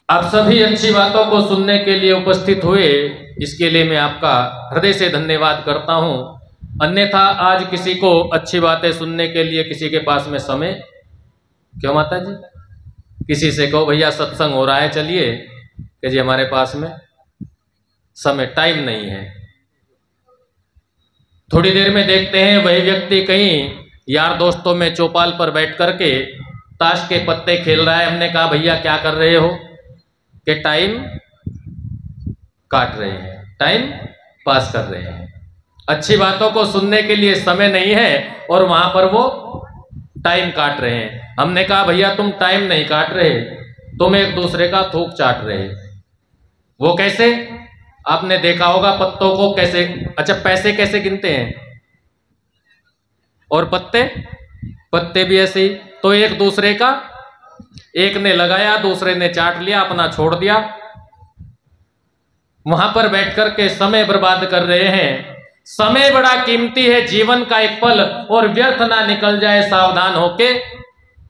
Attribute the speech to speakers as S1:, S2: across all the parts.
S1: आप सभी अच्छी बातों को सुनने के लिए उपस्थित हुए, इसके लिए मैं आपका हृदय से धन्यवाद करता हूं। अन्यथा आज किसी को अच्छी बातें सुनने के लिए किसी के पास में समय, क्यों माता जी, किसी से कहो भैया सत्संग हो रहा है चलिए, कि जी हमारे पास में समय, टाइम नहीं है। थोड़ी देर में देखते हैं वही व्यक्ति कहीं यार दोस्तों में चौपाल पर बैठ करके ताश के पत्ते खेल रहा है। हमने कहा भैया क्या कर रहे हो? कि टाइम काट रहे हैं, टाइम पास कर रहे हैं। अच्छी बातों को सुनने के लिए समय नहीं है और वहां पर वो टाइम काट रहे हैं। हमने कहा भैया तुम टाइम नहीं काट रहे, तुम एक दूसरे का थूक चाट रहे। वो कैसे? आपने देखा होगा पत्तों को कैसे, अच्छा पैसे कैसे गिनते हैं और पत्ते भी ऐसे ही। तो एक दूसरे का, एक ने लगाया दूसरे ने चाट लिया, अपना छोड़ दिया। वहां पर बैठ करके समय बर्बाद कर रहे हैं। समय बड़ा कीमती है, जीवन का एक पल, और व्यर्थ ना निकल जाए, सावधान होके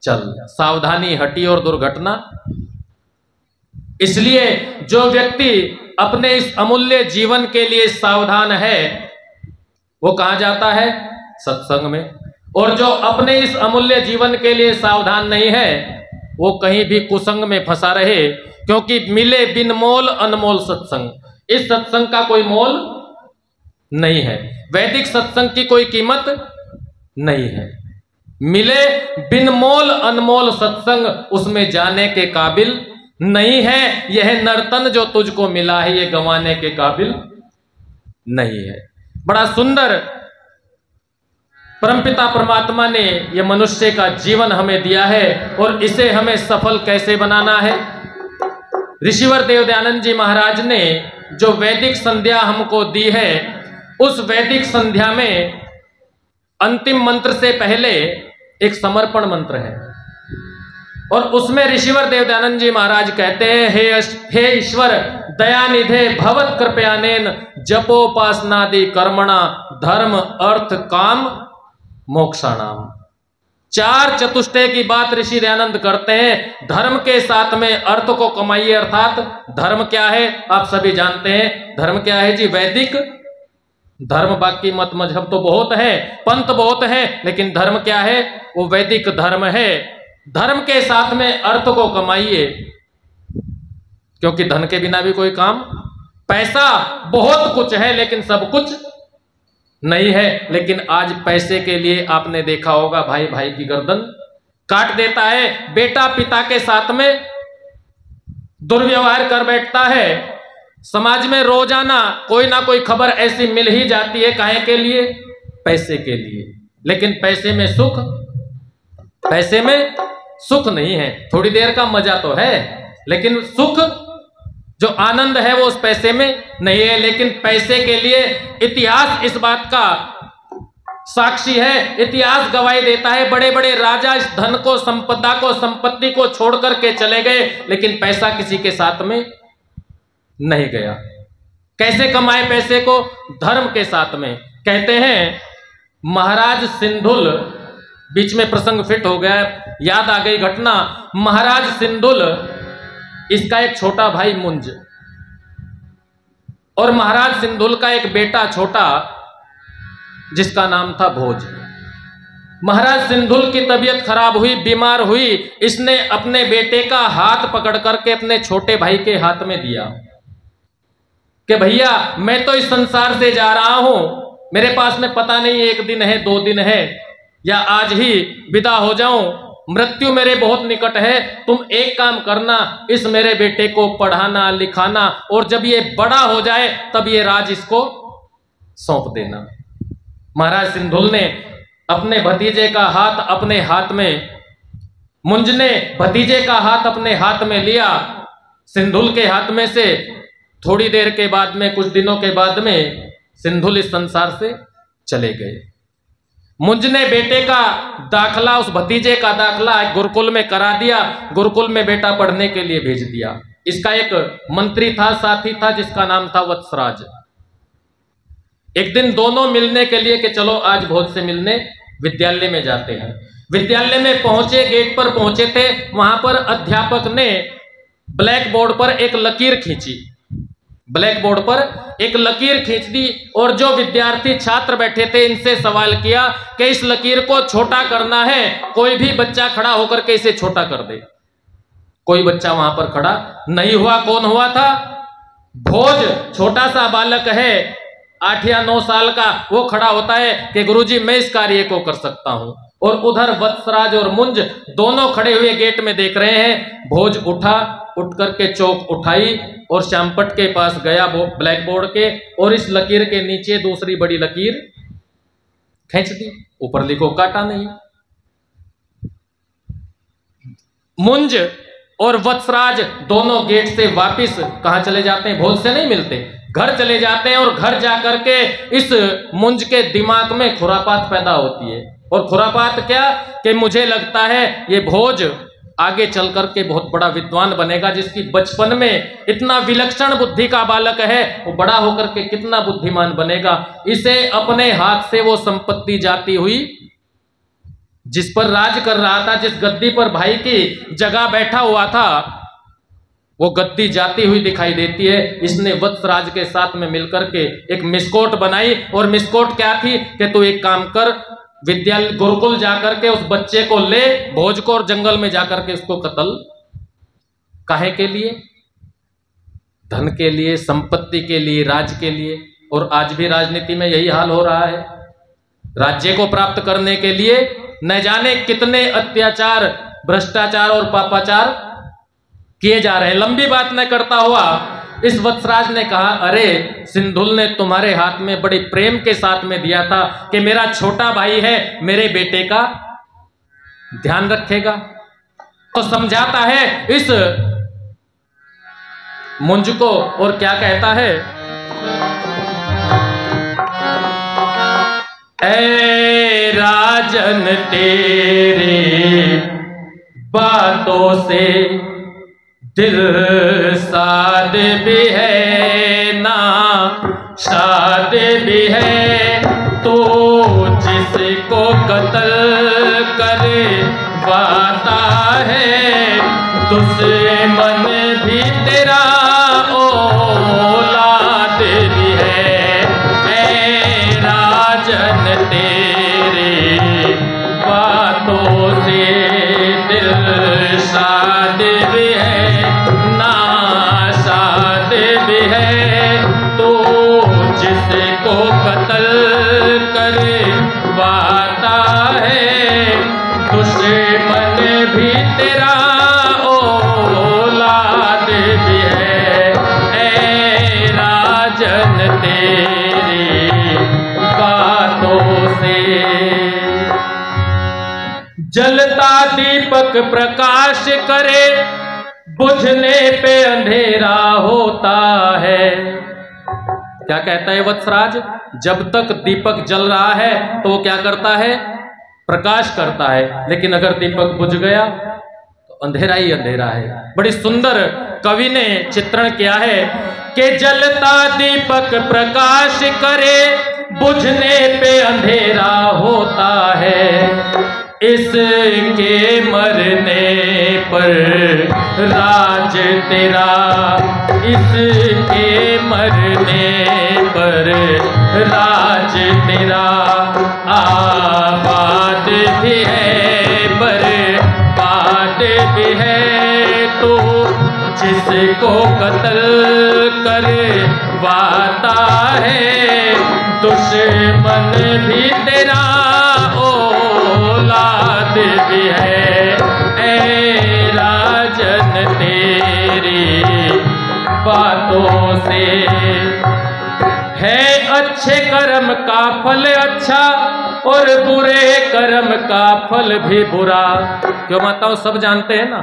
S1: चल। सावधानी हटी और दुर्घटना। इसलिए जो व्यक्ति अपने इस अमूल्य जीवन के लिए सावधान है वो कहां जाता है? सत्संग में। और जो अपने इस अमूल्य जीवन के लिए सावधान नहीं है वो कहीं भी कुसंग में फंसा रहे, क्योंकि मिले बिन मोल अनमोल सत्संग। इस सत्संग का कोई मोल नहीं है, वैदिक सत्संग की कोई कीमत नहीं है। मिले बिन मोल अनमोल सत्संग, उसमें जाने के काबिल नहीं है। यह नर्तन जो तुझको मिला है ये गंवाने के काबिल नहीं है। बड़ा सुंदर परमपिता परमात्मा ने यह मनुष्य का जीवन हमें दिया है और इसे हमें सफल कैसे बनाना है। ऋषिवर देव दयानंद जी महाराज ने जो वैदिक संध्या हमको दी है, उस वैदिक संध्या में अंतिम मंत्र से पहले एक समर्पण मंत्र है और उसमें ऋषिवर देव दयानंद जी महाराज कहते हैं, हे ईश्वर दयानिधे भवत कृपयानेन जपोपासनादि कर्मणा धर्म अर्थ काम मोक्षाणाम। चार चतुष्टय की बात ऋषि दयानंद करते हैं। धर्म के साथ में अर्थ को कमाइए, अर्थात धर्म क्या है आप सभी जानते हैं। धर्म क्या है जी? वैदिक धर्म। बाकी मत मजहब तो बहुत है, पंथ बहुत है, लेकिन धर्म क्या है? वो वैदिक धर्म है। धर्म के साथ में अर्थ को कमाइए, क्योंकि धन के बिना भी कोई काम, पैसा बहुत कुछ है लेकिन सब कुछ नहीं है। लेकिन आज पैसे के लिए आपने देखा होगा भाई भाई की गर्दन काट देता है, बेटा पिता के साथ में दुर्व्यवहार कर बैठता है। समाज में रोजाना कोई ना कोई खबर ऐसी मिल ही जाती है, काहे के लिए? पैसे के लिए। लेकिन पैसे में सुख नहीं है। थोड़ी देर का मजा तो है, लेकिन सुख जो आनंद है वो उस पैसे में नहीं है। लेकिन पैसे के लिए इतिहास इस बात का साक्षी है, इतिहास गवाही देता है, बड़े बड़े राजा इस धन को, संपदा को, संपत्ति को छोड़ करके चले गए, लेकिन पैसा किसी के साथ में नहीं गया। कैसे कमाए पैसे को? धर्म के साथ में। कहते हैं महाराज सिंधुल, बीच में प्रसंग फिट हो गया, याद आ गई घटना। महाराज सिंधुल, इसका एक छोटा भाई मुंज और महाराज सिंधुल का एक बेटा छोटा जिसका नाम था भोज। महाराज सिंधुल की तबीयत खराब हुई, बीमार हुई। इसने अपने बेटे का हाथ पकड़ करके अपने छोटे भाई के हाथ में दिया कि भैया मैं तो इस संसार से जा रहा हूं, मेरे पास में पता नहीं एक दिन है, 2 दिन है, या आज ही विदा हो जाऊं, मृत्यु मेरे बहुत निकट है। तुम एक काम करना, इस मेरे बेटे को पढ़ाना लिखाना, और जब ये बड़ा हो जाए तब ये राज इसको सौंप देना। महाराज सिंधुल ने अपने भतीजे का हाथ अपने हाथ में, मुंज ने भतीजे का हाथ अपने हाथ में लिया। सिंधुल के हाथ में से थोड़ी देर के बाद में, कुछ दिनों के बाद में सिंधुल इस संसार से चले गए। मुंज ने बेटे का दाखला, उस भतीजे का दाखला गुरुकुल में करा दिया, गुरुकुल में बेटा पढ़ने के लिए भेज दिया। इसका एक मंत्री था, साथी था, जिसका नाम था वत्सराज। एक दिन दोनों मिलने के लिए कि चलो आज भोज से मिलने विद्यालय में जाते हैं। विद्यालय में पहुंचे, गेट पर पहुंचे थे, वहां पर अध्यापक ने ब्लैक बोर्ड पर एक लकीर खींची, ब्लैक बोर्ड पर एक लकीर खींच दी और जो विद्यार्थी छात्र बैठे थे इनसे सवाल किया कि इस लकीर को छोटा करना है, कोई भी बच्चा खड़ा होकर के इसे छोटा कर दे। कोई बच्चा वहां पर खड़ा नहीं हुआ। कौन हुआ था? भोज, छोटा सा बालक है, 8 या 9 साल का। वो खड़ा होता है कि गुरुजी मैं इस कार्य को कर सकता हूं। और उधर वत्सराज और मुंज दोनों खड़े हुए गेट में देख रहे हैं। भोज उठा, उठ करके चौक उठाई और श्यामपट के पास गया ब्लैक बोर्ड के, और इस लकीर के नीचे दूसरी बड़ी लकीर खींच दी। ऊपर लिखो काटा नहीं। मुंज और वत्सराज दोनों गेट से वापिस कहां चले जाते हैं? भोज से नहीं मिलते, घर चले जाते हैं। और घर जाकर के इस मुंज के दिमाग में खुरापात पैदा होती है। और खुरापात क्या कि मुझे लगता है ये भोज आगे चल करके बहुत बड़ा विद्वान बनेगा, जिसकी बचपन में इतना विलक्षण बुद्धि का बालक है, वो बड़ा होकर के कितना बुद्धिमान बनेगा। इसे अपने हाथ से वो संपत्ति जाती हुई, जिस पर राज कर रहा था, जिस गद्दी पर भाई की जगह बैठा हुआ था, वो गद्दी जाती हुई दिखाई देती है। इसने वत्सराज के साथ में मिलकर के एक मिसकोट बनाई। और मिसकोट क्या थी कि तू एक काम कर, विद्यालय गुरुकुल जाकर के उस बच्चे को ले, भोज को, और जंगल में जाकर के उसको कत्ल। काहे के लिए? धन के लिए, संपत्ति के लिए, राज के लिए। और आज भी राजनीति में यही हाल हो रहा है। राज्य को प्राप्त करने के लिए न जाने कितने अत्याचार, भ्रष्टाचार और पापाचार किए जा रहे हैं। लंबी बात न करता हुआ इस वत्सराज ने कहा, अरे सिंधुल ने तुम्हारे हाथ में बड़े प्रेम के साथ में दिया था कि मेरा छोटा भाई है, मेरे बेटे का ध्यान रखेगा। तो समझाता है इस मुंज को और क्या कहता है, ऐ राजन तेरे बातों से दिल साद भी है ना शाद भी है, तो जिसको कत्ल करे वाता है, दुश्मन भी तेरा औलाद भी है। ऐ राजन तेरे बातों से दिल शाद भी है ना शाद भी है, तो जिसको कत्ल करे वाता है, दुश्मन भी तेरा औलाद भी है। ऐ राजन तेरी बातों से जलता दीपक प्रकाश करे, बुझने पे अंधेरा होता है। क्या कहता है वत्सराज? जब तक दीपक जल रहा है तो वो क्या करता है? प्रकाश करता है। लेकिन अगर दीपक बुझ गया तो अंधेरा ही अंधेरा है। बड़ी सुंदर कवि ने चित्रण किया है कि जलता दीपक प्रकाश करे, बुझने पे अंधेरा होता है। इसके मरने पर राज तेरा, इसके मरने पर राज तेरा, आबाद भी है बर्बाद भी है, तो जिसको कत्ल करे वाता है, दुश्मन भी तेरा औलाद भी है। ऐ राजन तेरी बातों से है अच्छे कर्म का फल अच्छा, और बुरे कर्म का फल भी बुरा। क्यों माताओं? सब जानते हैं ना,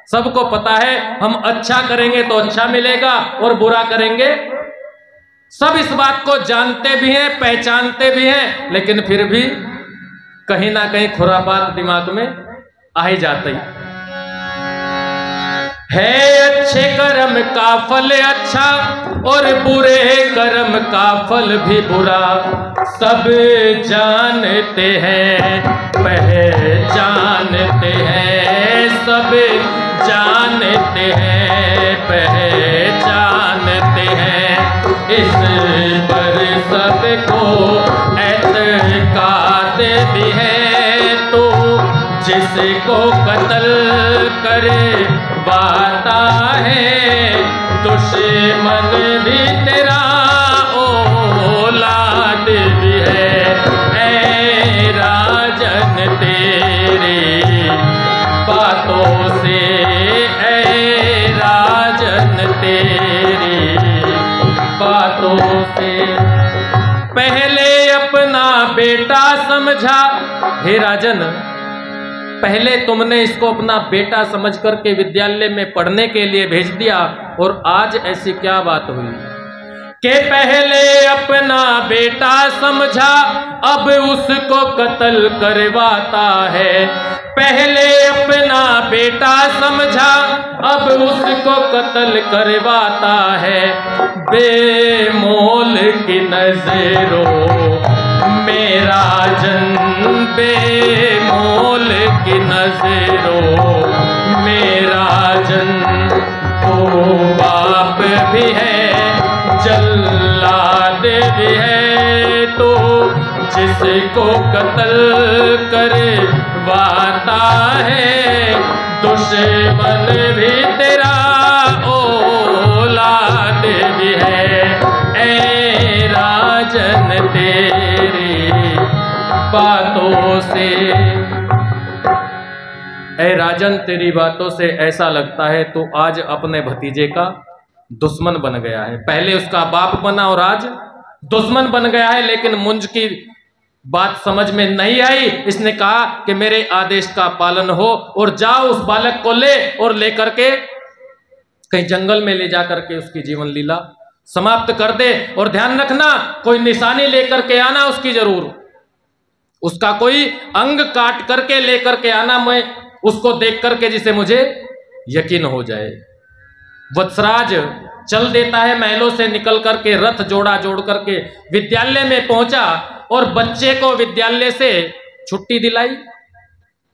S1: सबको पता है हम अच्छा करेंगे तो अच्छा मिलेगा और बुरा करेंगे। सब इस बात को जानते भी हैं, पहचानते भी हैं, लेकिन फिर भी कहीं ना कहीं खुरापात दिमाग में आ ही जाती है। अच्छे कर्म का फल अच्छा, और बुरे कर्म का फल भी बुरा। सब जानते हैं, पहचानते हैं, सब जानते हैं, जिसको कत्ल करे बाता है, दुश्मन भी तेरा औलाद भी है। ऐ राजन तेरी बातों से, ऐ राजन तेरी बातों से, पहले अपना बेटा समझा। हे राजन, पहले तुमने इसको अपना बेटा समझ करके विद्यालय में पढ़ने के लिए भेज दिया, और आज ऐसी क्या बात हुई कि पहले अपना बेटा समझा, अब उसको कत्ल करवाता है। पहले अपना बेटा समझा, अब उसको कत्ल करवाता है। बेमोल की नजरों मेरा जन, बेमोल की नजरों मेरा जन, तो बाप भी है जल्लाद भी है, तो जिसको कत्ल करे वाता है, दुश्मन भी तेरा औलाद भी है। ऐ राजन तेरी बातों से, ऐ राजन तेरी बातों से ऐसा लगता है तो आज अपने भतीजे का दुश्मन बन गया है। पहले उसका बाप बना और आज दुश्मन बन गया है। लेकिन मुंज की बात समझ में नहीं आई। इसने कहा कि मेरे आदेश का पालन हो और जाओ उस बालक को ले और लेकर के कहीं जंगल में ले जाकर के उसकी जीवन लीला समाप्त कर दे। और ध्यान रखना, कोई निशानी लेकर के आना उसकी जरूर, उसका कोई अंग काट करके लेकर के आना, मैं उसको देख करके जिसे मुझे यकीन हो जाए। वत्सराज चल देता है, महलों से निकल करके रथ जोड़ करके विद्यालय में पहुंचा और बच्चे को विद्यालय से छुट्टी दिलाई,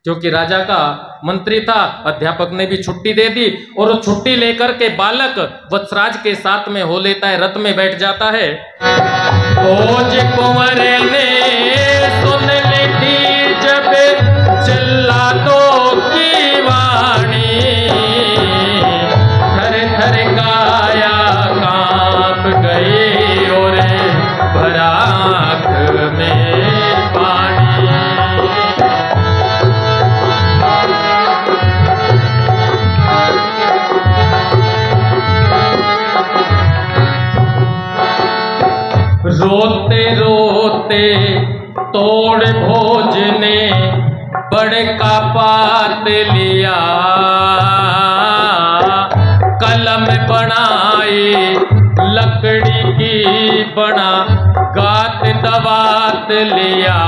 S1: क्योंकि राजा का मंत्री था। अध्यापक ने भी छुट्टी दे दी और वो छुट्टी लेकर के बालक वत्सराज के साथ में हो लेता है, रथ में बैठ जाता है। भोज कुंवर ने सुन ली थी जब जल्लादों की वाणी, थर थर काया कांप गई और भरा आँख में पानी। रोते रोते तोड़ भोज ने बड़का पात लिया, कलम बनाई लकड़ी की बना गात दवात लिया,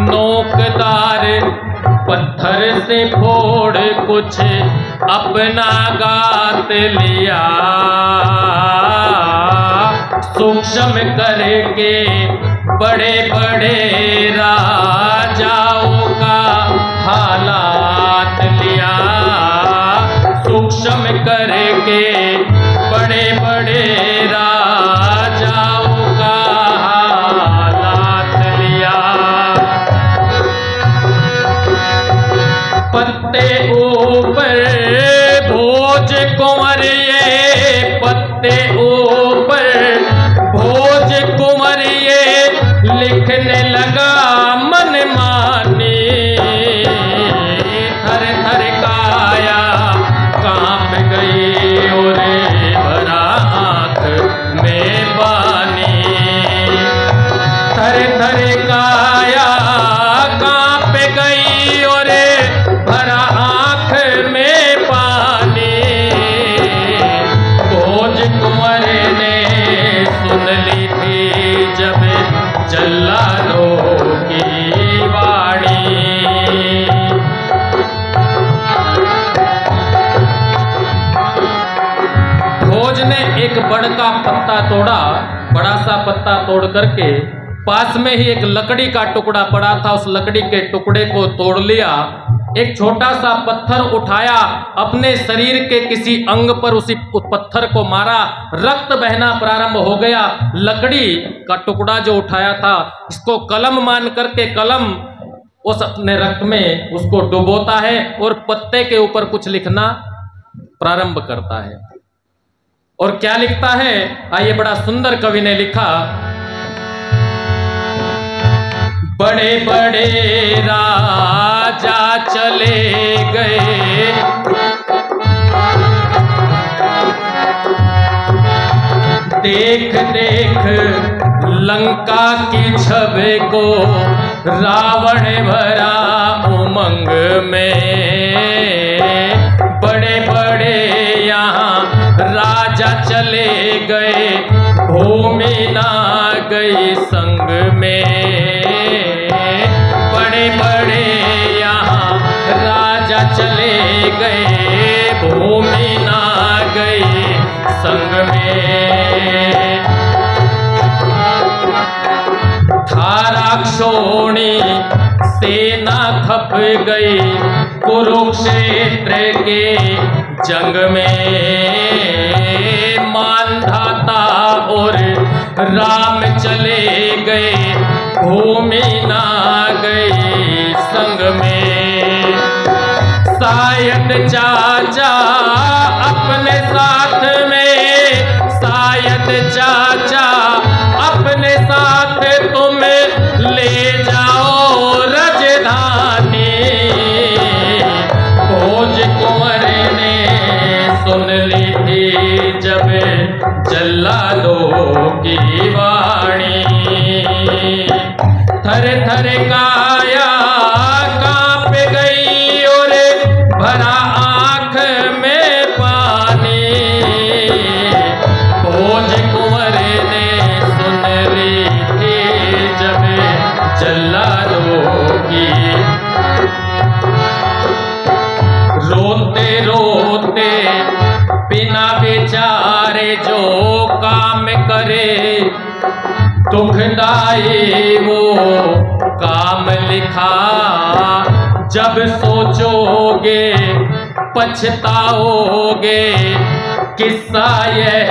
S1: नोकदार पत्थर से फोड़ कुछ अपना गात लिया, सूक्ष्म करके बड़े बड़े राजाओं का हालात लिया, सूक्ष्म करके बड़े बड़े राजाओं का हालात लिया। पत्ते ऊपर भोज कुंवर, ये पत्ते ऊपर भोज कुंवर ये लिखने लगा मन मानी, थर थर काया कांप गई और भरा आँख में पानी, थर थर काया कांप गई और भरा आँख में पानी। भोज कुंवर ने सुन ली थी जब जल्लादों की वाणी, भोज ने एक बड़का पत्ता तोड़ा, बड़ा सा पत्ता तोड़ करके पास में ही एक लकड़ी का टुकड़ा पड़ा था, उस लकड़ी के टुकड़े को तोड़ लिया, एक छोटा सा पत्थर उठाया, अपने शरीर के किसी अंग पर उस पत्थर को मारा, रक्त बहना प्रारंभ हो गया। लकड़ी का टुकड़ा जो उठाया था इसको कलम मान करके कलम उस अपने रक्त में उसको डुबोता है और पत्ते के ऊपर कुछ लिखना प्रारंभ करता है। और क्या लिखता है, आइए, बड़ा सुंदर कवि ने लिखा। बड़े बड़े राजा चले गए, देख देख लंका की छवि को, रावण भरा उमंग में। बड़े बड़े यहाँ राजा चले गए, भूमि ना गई संग में। बड़े बड़े यहाँ राजा चले गए, भूमि ना गई संग में। थाराक्षोणी सेना खप गई कुरुक्षेत्र के जंग में। मानधाता और राम चले गए, भूमि ना गई संग में। शायद चाचा अपने साथ में, शायद चाचा अपने साथ तुम ले जाओ राजधानी। भोज कुंवर ने सुन ली थी जब जल्लादों की वाणी। थर थर काया कांप गई और भरा आंख में पानी। भोज कुंवर ने सुन ली थी जब जल्लादों की। रोते रोते बिना बेचारे जो काम करे, दुखदाई वो काम लिखा। जब सोचोगे पछताओगे, किस्सा यह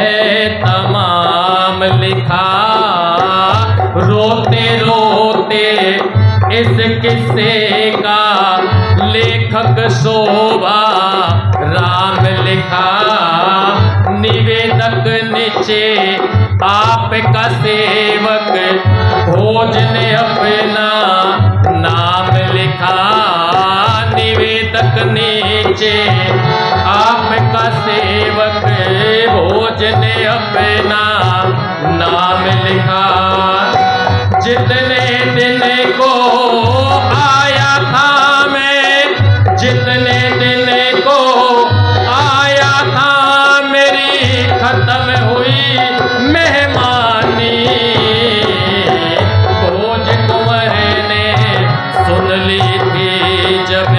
S1: तमाम लिखा। रोते रोते इस किस्से का लेखक शोभा राम लिखा। निवेदक नीचे आपका सेवक, भोज ने अपना नाम लिखा। निवेदक नीचे आपका सेवक, भोज ने अपना नाम लिखा। जितने दिन को आया था मैं, जितने दिन को आया था, मेरी खत्म हुई मेहमानी। भोज कुंवर ने सुन ली थी जब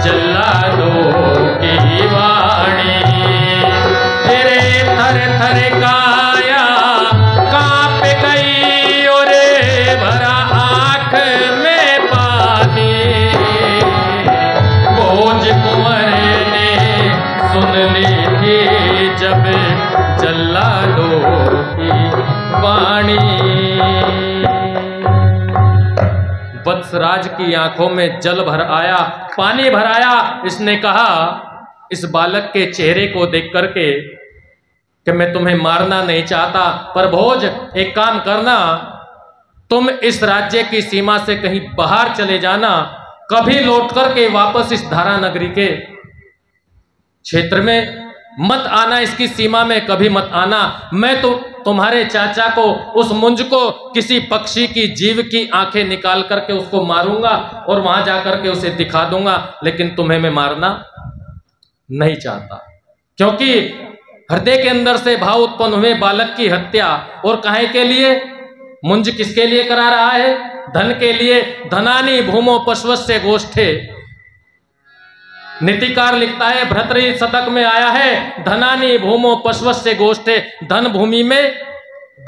S1: जल्लादों की वाणी। तेरे थर थर काया कांप गई और भरा आंख में पानी। भोज कुंवर ने सुन ली थी जब जल्लादों की वाणी। वत्सराज की आंखों में जल भर आया, पानी भर आया। इसने कहा इस बालक के चेहरे को देख करके कि मैं तुम्हें मारना नहीं चाहता, पर भोज एक काम करना, तुम इस राज्य की सीमा से कहीं बाहर चले जाना, कभी लौट करके वापस इस धारा नगरी के क्षेत्र में मत आना, इसकी सीमा में कभी मत आना। मैं तो तुम्हारे चाचा को, उस मुंज को, किसी पक्षी की जीव की आंखें निकाल करके उसको मारूंगा और वहां जाकर के उसे दिखा दूंगा, लेकिन तुम्हें मैं मारना नहीं चाहता। क्योंकि हृदय के अंदर से भाव उत्पन्न हुए बालक की हत्या, और काहे के लिए? मुंज किसके लिए करा रहा है? धन के लिए। धनानी भूमो पशवस्य गोष्ठे, नीतिकार लिखता है, भर्तृहरि शतक में आया है, धनानी भूमो पशवस्य गोष्ठे। धन भूमि में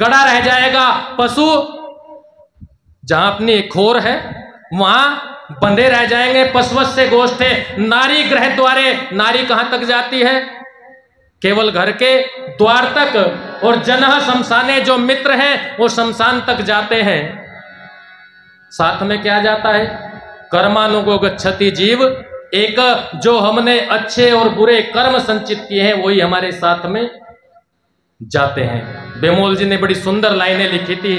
S1: गड़ा रह जाएगा, पशु जहां अपनी खोर है वहां बंधे रह जाएंगे। पशवस्य गोष्ठे, नारी गृह द्वारे, नारी कहां तक जाती है? केवल घर के द्वार तक। और जनः शमशाने, जो मित्र हैं वो शमशान तक जाते हैं। साथ में क्या जाता है? कर्मानुगो गच्छति जीव, एक जो हमने अच्छे और बुरे कर्म संचित किए हैं वही हमारे साथ में जाते हैं। बेमोल जी ने बड़ी सुंदर लाइनें लिखी थी।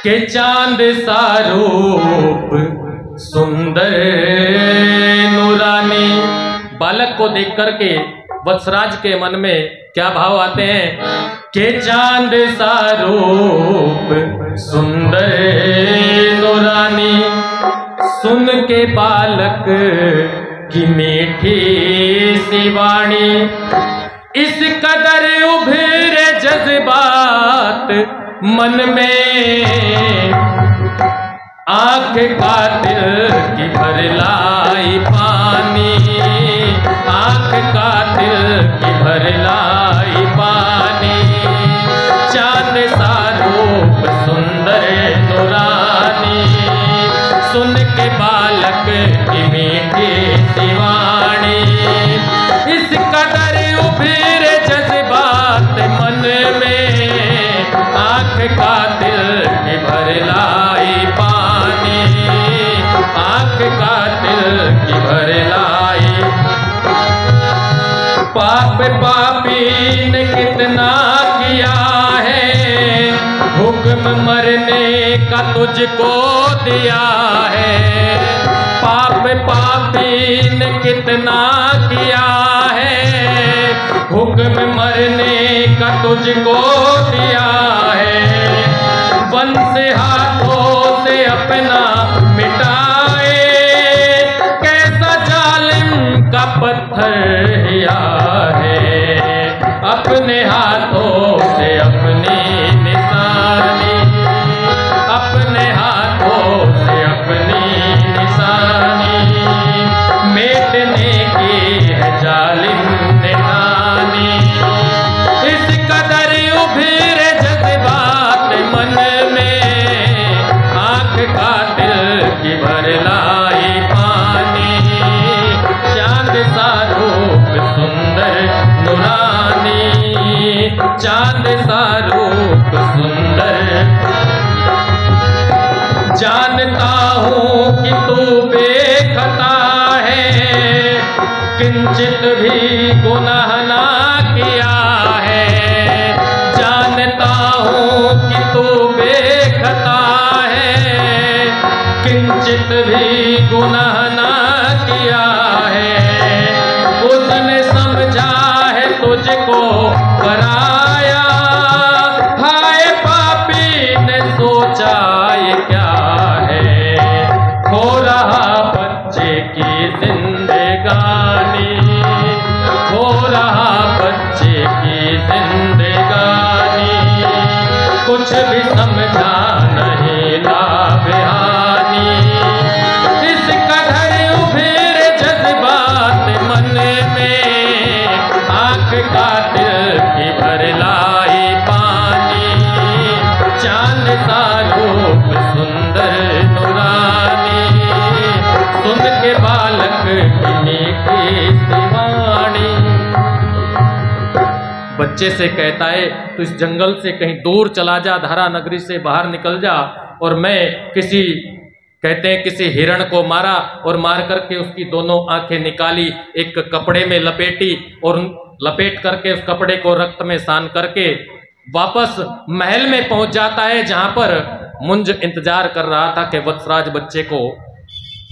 S1: के चांद सा रूप सुंदर नूरानी। बालक को देख करके वत्सराज के मन में क्या भाव आते हैं? के चांद सा रूप सुंदर नूरानी, सुन के बालक की मीठी सी वाणी, इस कदर उभरे जज्बात मन में, आंख का दिल की भर लाई पानी, आंख का दिल की भर लाई पानी। चांद सा रूप सुंदर नूरानी, सुन के बालक की मीठी सी वाणी, इस कदर उभरे जज्बात मन में, आंख का दिल की भर लाई पानी, आंख का दिल की भर लाई। पाप पापी ने कितना किया है, हुक्म मरने का तुझको दिया है। पाप पापी ने कितना किया है, हुक्म मरने का तुझको दिया है। वन से हाथों से अपना मिटाए, कैसा जालिम का पत्थर हिया है। अपने हाथों से अपनी निशानी, अपने हाथों से अपनी निशानी, मेटने की है जालिम निशानी। इस कदर उभरे जज्बात मन में, आंख का दिल की भर लाई पानी। चांद सा रूप सुंदर नूरानी, चांद सा रूप सुंदर। जानता हूँ कि तू बेखता है, किंचित भी गुनाह ना किया है। जानता हूँ कि तू बेखता है, किंचित भी गुनाह ना किया है। उसने समझा है तुझको पराया, हाय पापी ने सोचा ये क्या है। खो रहा बच्चे की जिंदगानी, खो रहा बच्चे की जिंदगानी। कुछ भी समझा नहीं लाभहानी, इस कदर उभरे जज्बात मन में, आंख का दिल की भर लाई पानी। चांद सा रूप सुंदर नूरानी, सुन के बालक की मीठी सी वाणी। बच्चे से कहता है तू इस जंगल से कहीं दूर चला जा, धारा नगरी से बाहर निकल जा, और मैं कहते हैं किसी हिरण को मारा और मार करके उसकी दोनों आंखें निकाली, एक कपड़े में लपेटी और लपेट करके उस कपड़े को रक्त में सान करके वापस महल में पहुंच जाता है, जहां पर मुंज इंतजार कर रहा था कि वत्सराज बच्चे को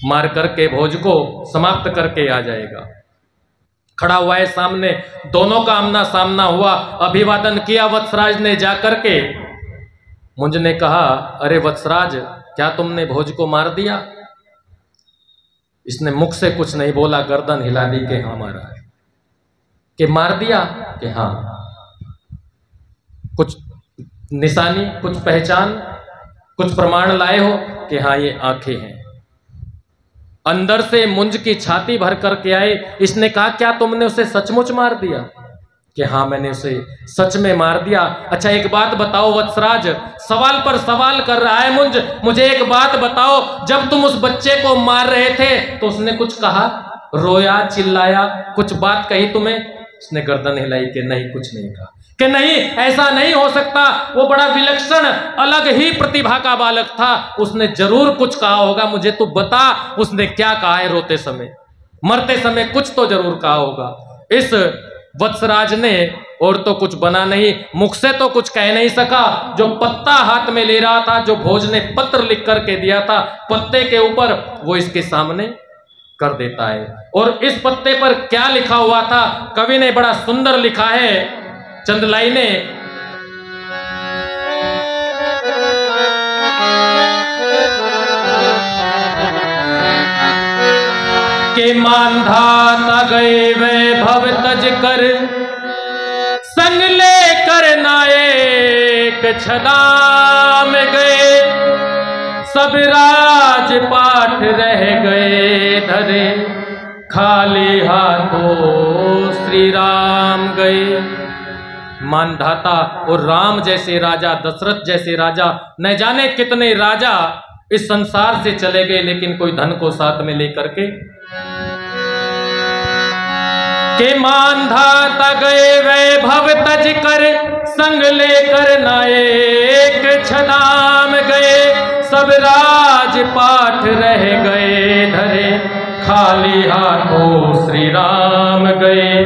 S1: मार करके भोज को समाप्त करके आ जाएगा। खड़ा हुआ है सामने, दोनों का आमना सामना हुआ, अभिवादन किया वत्सराज ने जाकर के। मुंज ने कहा, अरे वत्सराज, क्या तुमने भोज को मार दिया? इसने मुख से कुछ नहीं बोला, गर्दन हिला दी कि हाँ मारा है। कि मार दिया? कि हाँ। कुछ निशानी, कुछ पहचान, कुछ प्रमाण लाए हो? कि हाँ ये आंखें हैं। अंदर से मुंज की छाती भर करके आए। इसने कहा, क्या तुमने उसे सचमुच मार दिया? कि हाँ मैंने उसे सच में मार दिया। अच्छा एक बात बताओ वत्सराज, सवाल पर सवाल कर रहा है मुंज, मुझे एक बात बताओ, जब तुम उस बच्चे को मार रहे थे तो उसने कुछ कहा, रोया, चिल्लाया, कुछ बात कही तुम्हें? उसने गर्दन हिलाई कि नहीं, कुछ नहीं कहा, कि नहीं ऐसा नहीं हो सकता। वो बड़ा विलक्षण अलग ही प्रतिभा का बालक था, उसने जरूर कुछ कहा होगा, मुझे तो बता उसने क्या कहा है। रोते समय, मरते समय कुछ तो जरूर कहा होगा। इस वत्सराज ने और तो कुछ बना नहीं, मुख से तो कुछ कह नहीं सका। जो पत्ता हाथ में ले रहा था, जो भोज ने पत्र लिख करके दिया था पत्ते के ऊपर, वो इसके सामने कर देता है। और इस पत्ते पर क्या लिखा हुआ था, कवि ने बड़ा सुंदर लिखा है, चंद लाइनें। के मानधाता गए वैभव तज कर, संग ले कर नायक छदाम गए, सब राजपाट रह गए धरे, खाली हाथों श्री राम गए। मानधाता और राम जैसे राजा, दशरथ जैसे राजा, न जाने कितने राजा इस संसार से चले गए, लेकिन कोई धन को साथ में लेकर के मानधाता गए वैभव तज कर, संग लेकर नायक छदाम गए, सब राजपाट रह गए धरे, खाली हाथों श्री राम गए।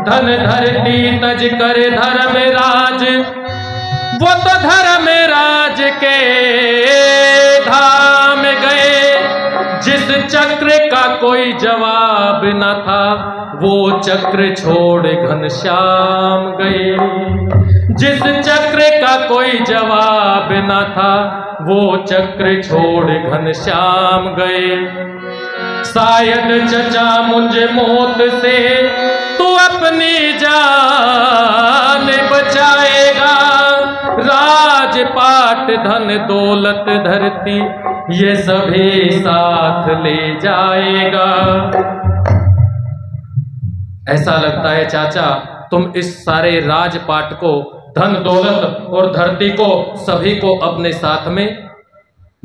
S1: धन धरती तज कर धर्मराज, वो तो धर्मराज के धाम गए, जिस चक्र का कोई जवाब न था, वो चक्र छोड़ घनश्याम गए। जिस चक्र का कोई जवाब न था, वो चक्र छोड़ घनश्याम गए। शायद चचा मुझे मौत से तू अपनी जान बचाएगा, राजपाट धन दौलत धरती ये सभी साथ ले जाएगा। ऐसा लगता है चाचा तुम इस सारे राजपाट को, धन दौलत और धरती को, सभी को अपने साथ में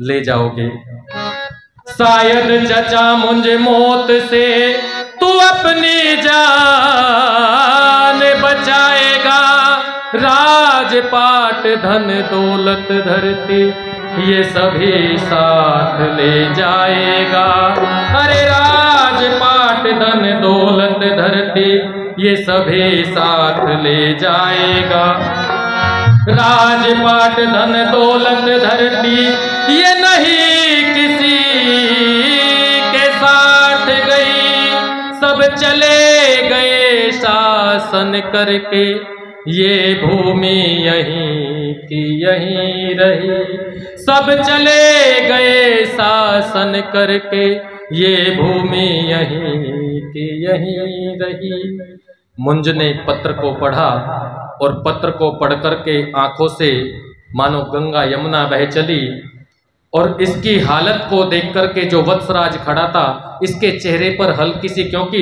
S1: ले जाओगे। शायद चचा मुझे मौत से तू अपनी जान बचाएगा, राजपाट धन दौलत धरती ये सभी साथ ले जाएगा। अरे राजपाट धन दौलत धरती ये सभी साथ ले जाएगा। राजपाट धन दौलत धरती ये नहीं किसी के साथ गई, सब चले गए शासन करके, ये भूमि यहीं की यहीं रही। सब चले गए शासन करके, ये भूमि यहीं की यहीं रही। मुंज ने पत्र को पढ़ा और पत्र को पढ़ करके आंखों से मानो गंगा यमुना बह चली, और इसकी हालत को देख करके जो वत्सराज खड़ा था, इसके चेहरे पर हल्की सी, क्योंकि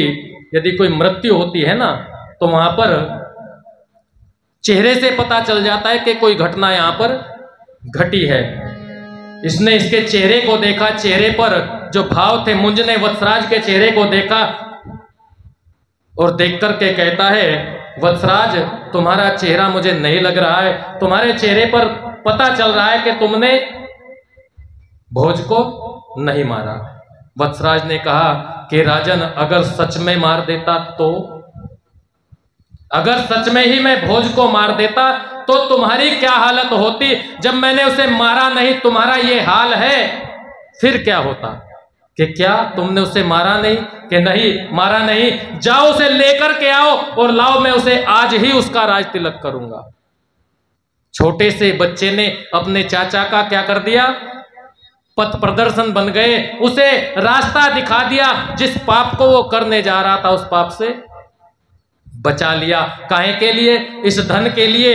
S1: यदि कोई मृत्यु होती है ना तो वहां पर चेहरे से पता चल जाता है कि कोई घटना यहां पर घटी है। इसने इसके चेहरे को देखा, चेहरे पर जो भाव थे, मुंज ने वत्सराज के चेहरे को देखा और देख करके कहता है, वत्सराज तुम्हारा चेहरा मुझे नहीं लग रहा है, तुम्हारे चेहरे पर पता चल रहा है कि तुमने भोज को नहीं मारा। वत्सराज ने कहा कि राजन अगर सच में मार देता तो, अगर सच में ही मैं भोज को मार देता तो तुम्हारी क्या हालत होती। जब मैंने उसे मारा नहीं, तुम्हारा ये हाल है, फिर क्या होता। कि क्या तुमने उसे मारा नहीं? कि नहीं मारा नहीं, जाओ उसे लेकर के आओ और लाओ, मैं उसे आज ही उसका राज तिलक करूंगा। छोटे से बच्चे ने अपने चाचा का क्या कर दिया, पथ प्रदर्शन बन गए, उसे रास्ता दिखा दिया, जिस पाप को वो करने जा रहा था उस पाप से बचा लिया। काहे के लिए? इस धन के लिए।